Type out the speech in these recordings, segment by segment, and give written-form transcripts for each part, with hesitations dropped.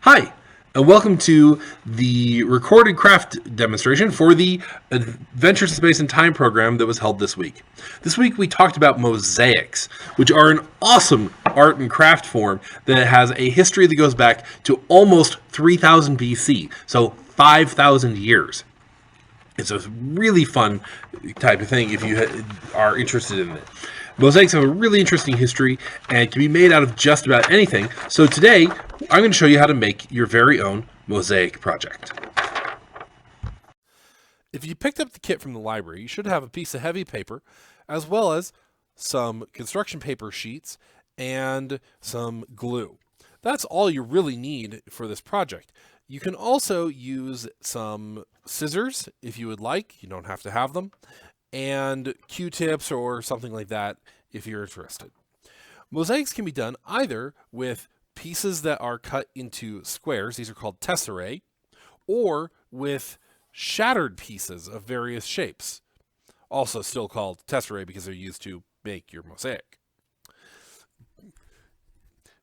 Hi, and welcome to the recorded craft demonstration for the Adventures in Space and Time program that was held this week. This week we talked about mosaics, which are an awesome art and craft form that has a history that goes back to almost 3000 BC, so 5,000 years. It's a really fun type of thing if you are interested in it. Mosaics have a really interesting history and can be made out of just about anything. So today, I'm going to show you how to make your very own mosaic project. If you picked up the kit from the library, you should have a piece of heavy paper, as well as some construction paper sheets and some glue. That's all you really need for this project. You can also use some scissors if you would like. You don't have to have them. And Q-tips or something like that if you're interested. Mosaics can be done either with pieces that are cut into squares, these are called tesserae, or with shattered pieces of various shapes, also still called tesserae because they're used to make your mosaic.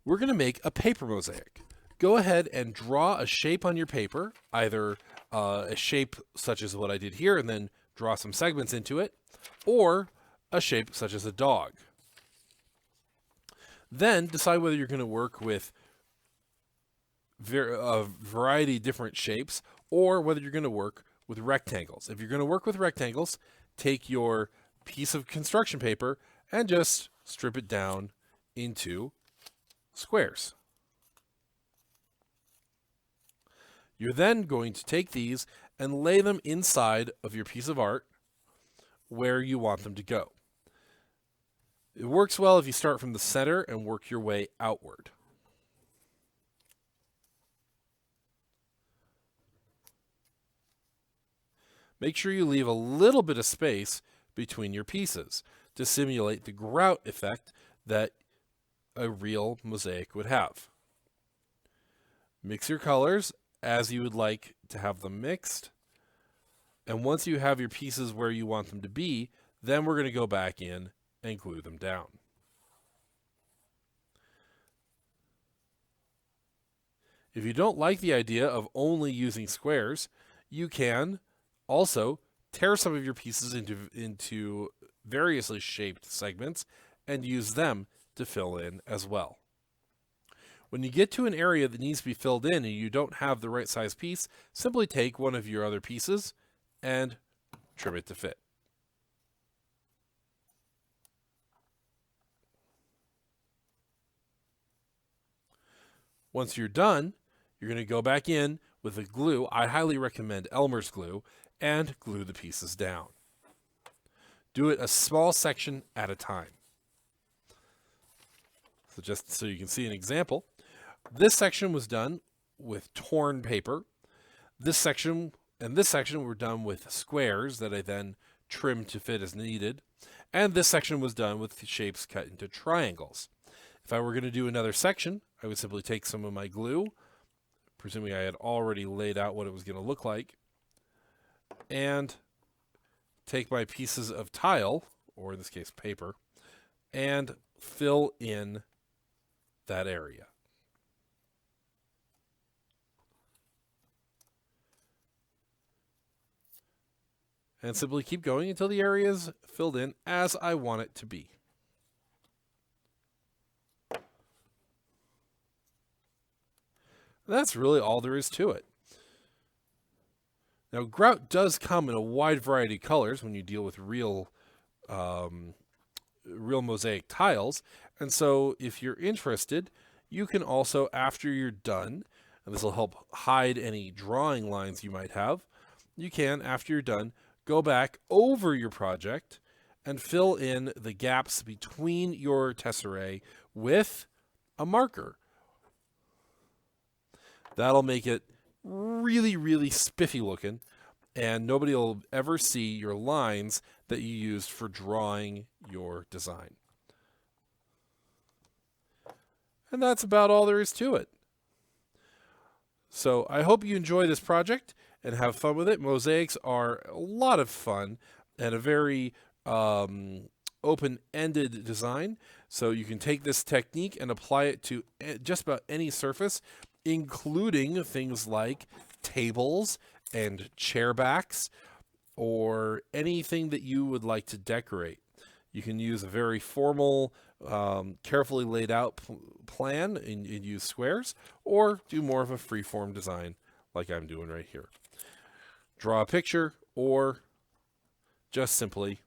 We're going to make a paper mosaic. Go ahead and draw a shape on your paper, either a shape such as what I did here and then draw some segments into it, or a shape such as a dog. Then decide whether you're going to work with a variety of different shapes or whether you're going to work with rectangles. If you're going to work with rectangles, take your piece of construction paper and just strip it down into squares. You're then going to take these and lay them inside of your piece of art where you want them to go. It works well if you start from the center and work your way outward. Make sure you leave a little bit of space between your pieces to simulate the grout effect that a real mosaic would have. Mix your colors as you would like to have them mixed. And once you have your pieces where you want them to be, then we're going to go back in and glue them down. If you don't like the idea of only using squares, you can also tear some of your pieces into variously shaped segments and use them to fill in as well. When you get to an area that needs to be filled in and you don't have the right size piece, simply take one of your other pieces and trim it to fit. Once you're done, you're going to go back in with the glue. I highly recommend Elmer's glue and glue the pieces down. Do it a small section at a time. So just so you can see an example, this section was done with torn paper. This section were done with squares that I then trimmed to fit as needed. And this section was done with shapes cut into triangles. If I were going to do another section, I would simply take some of my glue, presuming I had already laid out what it was going to look like, and take my pieces of tile, or in this case paper, and fill in that area. And simply keep going until the area is filled in as I want it to be. That's really all there is to it. Now, grout does come in a wide variety of colors when you deal with real mosaic tiles. And so if you're interested, you can also, after you're done, and this will help hide any drawing lines you might have, you can, after you're done, go back over your project and fill in the gaps between your tesserae with a marker. That'll make it really, really spiffy looking, and nobody will ever see your lines that you used for drawing your design. And that's about all there is to it. So I hope you enjoy this project and have fun with it. Mosaics are a lot of fun and a very open-ended design. So you can take this technique and apply it to just about any surface including things like tables and chair backs or anything that you would like to decorate. You can use a very formal, carefully laid out plan and use squares, or do more of a free-form design like I'm doing right here. Draw a picture, or just simply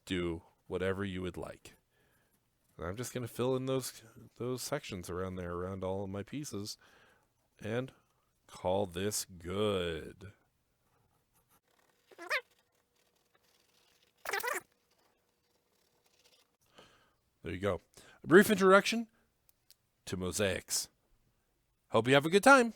do whatever you would like. And I'm just going to fill in those sections around there, around all of my pieces, and call this good. There you go. A brief introduction to mosaics. Hope you have a good time.